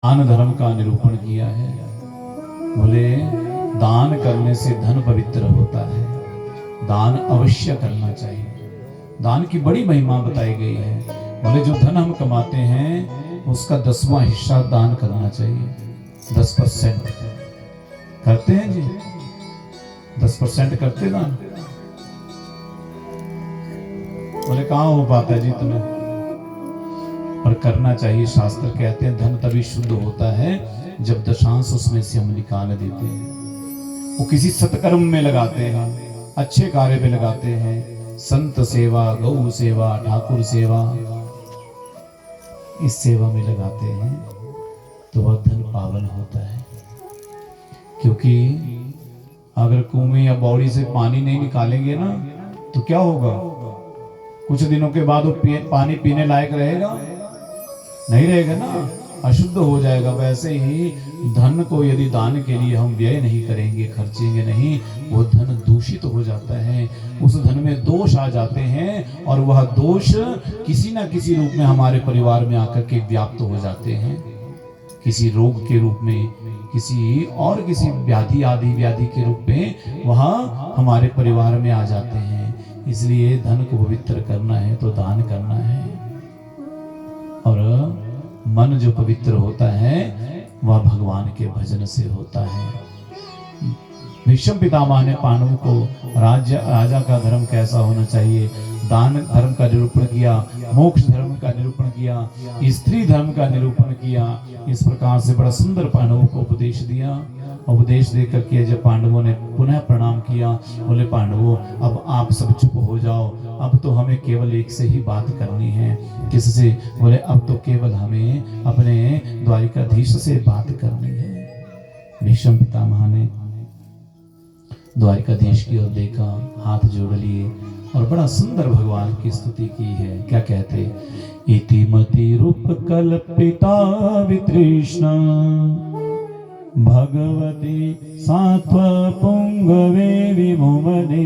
दान धर्म का निरूपण किया है। बोले दान करने से धन पवित्र होता है, दान अवश्य करना चाहिए। दान की बड़ी महिमा बताई गई है। बोले जो धन हम कमाते हैं उसका 10वां हिस्सा दान करना चाहिए। 10% करते हैं जी, 10% करते दान। बोले कहाँ हो पाता है जी तुम्हें, पर करना चाहिए। शास्त्र कहते हैं धन तभी शुद्ध होता है जब दशांश उसमें से हम निकाल देते हैं। वो किसी सत्कर्म में लगाते हैं, अच्छे कार्य में लगाते हैं, संत सेवा, गौ सेवा, ठाकुर सेवा, इस सेवा में लगाते हैं तो वह धन पावन होता है। क्योंकि अगर कुएं या बावड़ी से पानी नहीं निकालेंगे ना तो क्या होगा, कुछ दिनों के बाद वो पानी पीने लायक रहेगा नहीं, रहेगा ना, अशुद्ध हो जाएगा। वैसे ही धन को यदि दान के लिए हम व्यय नहीं करेंगे, खर्चेंगे नहीं, वो धन दूषित हो जाता है। उस धन में दोष आ जाते हैं और वह दोष किसी ना किसी रूप में हमारे परिवार में आकर के व्याप्त हो जाते हैं, किसी रोग के रूप में, किसी व्याधि आदि व्याधि के रूप में वह हमारे परिवार में आ जाते हैं। इसलिए धन को पवित्र करना है तो दान करना है। और मन जो पवित्र होता है वह भगवान के भजन से होता है। भीष्म पितामह ने पांडवों को राजा का धर्म कैसा होना चाहिए, दान धर्म का निरूपण किया, मोक्ष धर्म का निरूपण किया, स्त्री धर्म का निरूपण किया। इस प्रकार से बड़ा सुंदर पांडवों को उपदेश दिया। उपदेश देकर के जब पांडवों ने पुनः प्रणाम किया, बोले पांडवों अब आप सब चुप हो जाओ, अब तो हमें केवल एक से ही बात करनी है। किससे? बोले अब तो केवल हमें अपने द्वारिकाधीश से बात करनी है। भीष्म पितामह ने द्वारिकाधीश की ओर देखा, हाथ जोड़ लिए और बड़ा सुंदर भगवान की स्तुति की है। क्या कहते? इति मति रूप कल्पिता वितृष्णा भगवती सात्व पुंगवे विमुमने।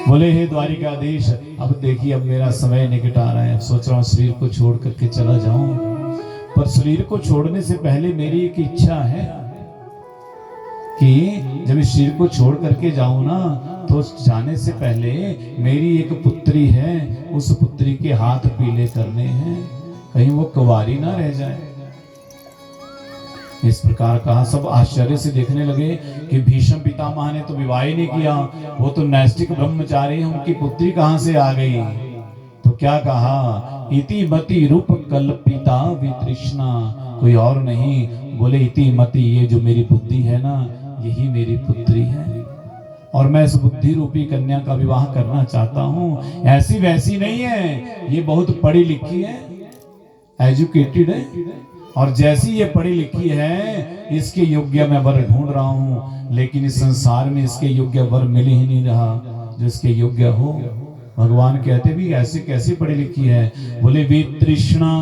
बोले हे द्वारिकाधीश, अब देखिए अब मेरा समय निकट आ रहा है, सोच रहा हूँ शरीर को छोड़ करके चला जाऊं, पर शरीर को छोड़ने से पहले मेरी एक इच्छा है कि जब इस शरीर को छोड़ करके जाऊं ना तो जाने से पहले मेरी एक पुत्री है, उस पुत्री के हाथ पीले करने हैं, कहीं वो कुंवारी ना रह जाए। इस प्रकार कहा। सब आश्चर्य से देखने लगे कि भीष्म पितामह ने तो विवाह ही नहीं किया, वो तो नैष्टिक ब्रह्मचारी, उनकी पुत्री कहां से आ गई। तो क्या कहा? इति मति रूप कल्पिता वितृष्णा, कोई और नहीं, बोले इति मति, ये जो मेरी बुद्धि है ना यही मेरी पुत्री है और मैं इस बुद्धि रूपी कन्या का विवाह करना चाहता हूँ। ऐसी वैसी नहीं है, ये बहुत पढ़ी लिखी है, एजुकेटेड है, और जैसी ये पढ़ी लिखी है इसके योग्य मैं वर ढूंढ रहा हूँ, लेकिन इस संसार में इसके योग्य वर मिल ही नहीं रहा जो इसके योग्य हो। भगवान कहते भी ऐसे कैसी पढ़ी लिखी है? बोले वितृष्णा,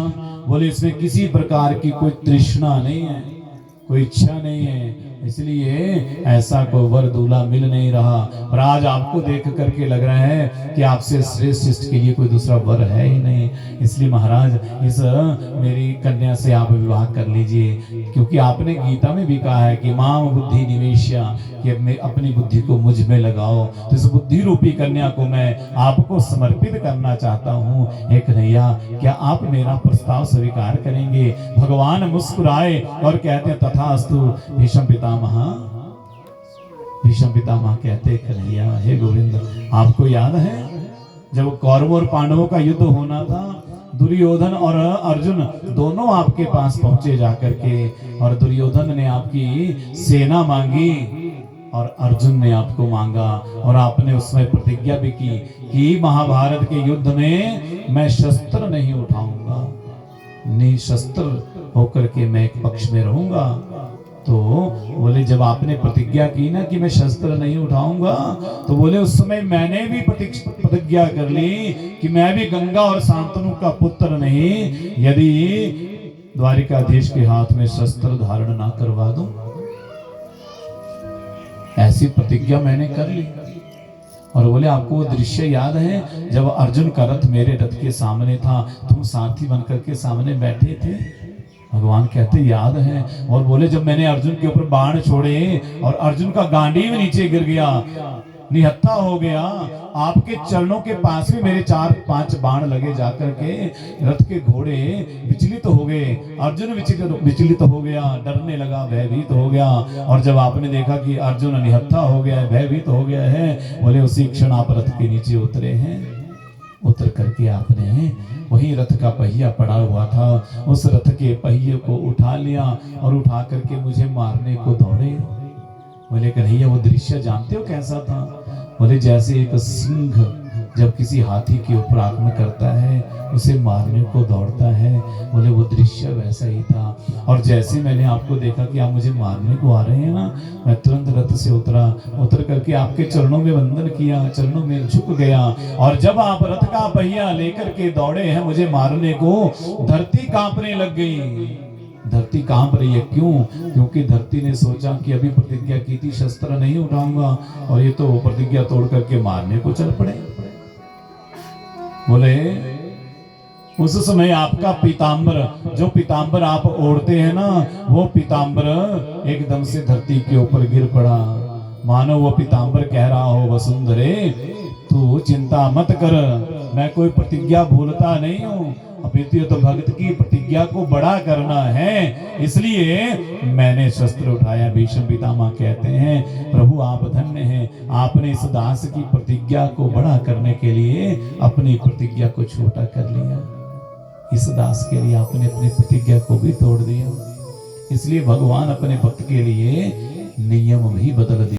बोले इसमें किसी प्रकार की कोई तृष्णा नहीं है, कोई इच्छा नहीं है, इसलिए ऐसा कोई वर दूल्हा मिल नहीं रहा। पर आज आपको देख करके लग रहा है कि आपसे श्रेष्ठ शिष्ट के लिए कोई दूसरा वर है ही नहीं, इसलिए महाराज इस मेरी कन्या से आप विवाह कर लीजिए, क्योंकि आपने गीता में भी कहा है कि माम बुद्धि निवेश्या, कि अपनी बुद्धि को मुझ में लगाओ। तो इस बुद्धि रूपी कन्या को मैं आपको समर्पित करना चाहता हूँ। हे कन्हैया, क्या आप मेरा प्रस्ताव स्वीकार करेंगे? भगवान मुस्कुराए और कहते हैं तथास्तु। भीष्म पितामह कहते कन्हैया, हे गोविंद, आपको याद है जब कौरवों और पांडवों का युद्ध होना था, दुर्योधन और अर्जुन दोनों आपके पास पहुंचे जाकर के, और दुर्योधन ने आपकी सेना मांगी और अर्जुन ने आपको मांगा, और आपने उसमें प्रतिज्ञा भी की कि महाभारत के युद्ध में मैं शस्त्र नहीं उठाऊंगा, निशस्त्र होकर के मैं एक पक्ष में रहूंगा। तो बोले जब आपने प्रतिज्ञा की ना कि मैं शस्त्र नहीं उठाऊंगा, तो बोले उस समय मैंने भी प्रतिज्ञा कर ली कि मैं भी गंगा और शांतनु का पुत्र नहीं, यदि द्वारिकाधीश के हाथ में शस्त्र धारण ना करवा दूं। ऐसी प्रतिज्ञा मैंने कर ली। और बोले आपको वो दृश्य याद है जब अर्जुन का रथ मेरे रथ के सामने था, तुम सारथी बनकर के सामने बैठे थे, भगवान कहते याद है, और बोले जब मैंने अर्जुन के ऊपर बाण छोड़े और अर्जुन का गांडीव नीचे गिर गया, निहत्था हो गया, आपके चरणों के पास भी मेरे 4-5 बाण लगे जाकर के रथ के घोड़े विचलित हो गए, अर्जुन विचलित हो गया, डरने लगा, भयभीत हो गया। और जब आपने देखा कि अर्जुन निहत्था हो गया है, भयभीत हो गया है, बोले उसी क्षण आप रथ के नीचे उतरे हैं। उतर करके आपने वही रथ का पहिया पड़ा हुआ था, उस रथ के पहिए को उठा लिया और उठा करके मुझे मारने को दौड़े। बोले कन्हैया वो दृश्य जानते हो कैसा था? बोले जैसे एक सिंह जब किसी हाथी के ऊपर आक्रमण करता है, उसे मारने को दौड़ता है, बोले वो दृश्य वैसा ही था। और जैसे मैंने आपको देखा कि आप मुझे मारने को आ रहे हैं ना, मैं तुरंत रथ से उतर करके आपके चरणों में वंदन किया, चरणों में झुक गया। और जब आप रथ का पहिया लेकर के दौड़े हैं मुझे मारने को, धरती कांपने लग गई। धरती कांप रही है, क्यों? क्योंकि धरती ने सोचा कि अभी प्रतिज्ञा की थी शस्त्र नहीं उठाऊंगा, और ये तो प्रतिज्ञा तोड़ करके मारने को चल पड़े। बोले उस समय आपका पीतांबर, जो पीतांबर आप ओढ़ते हैं ना, वो पीतांबर एकदम से धरती के ऊपर गिर पड़ा। मानो वो पीतांबर कह रहा हो वसुंधरे तू चिंता मत कर, मैं कोई प्रतिज्ञा भूलता नहीं हूँ, अपितु तो भक्त की प्रतिज्ञा को बड़ा करना है, इसलिए मैंने शस्त्र उठाया। भीष्म पितामह कहते हैं प्रभु आप धन्य हैं, आपने इस दास की प्रतिज्ञा को बड़ा करने के लिए अपनी प्रतिज्ञा को छोटा कर लिया। इस दास के लिए आपने अपनी प्रतिज्ञा को भी तोड़ दिया। इसलिए भगवान अपने भक्त के लिए नियम भी बदल दिया।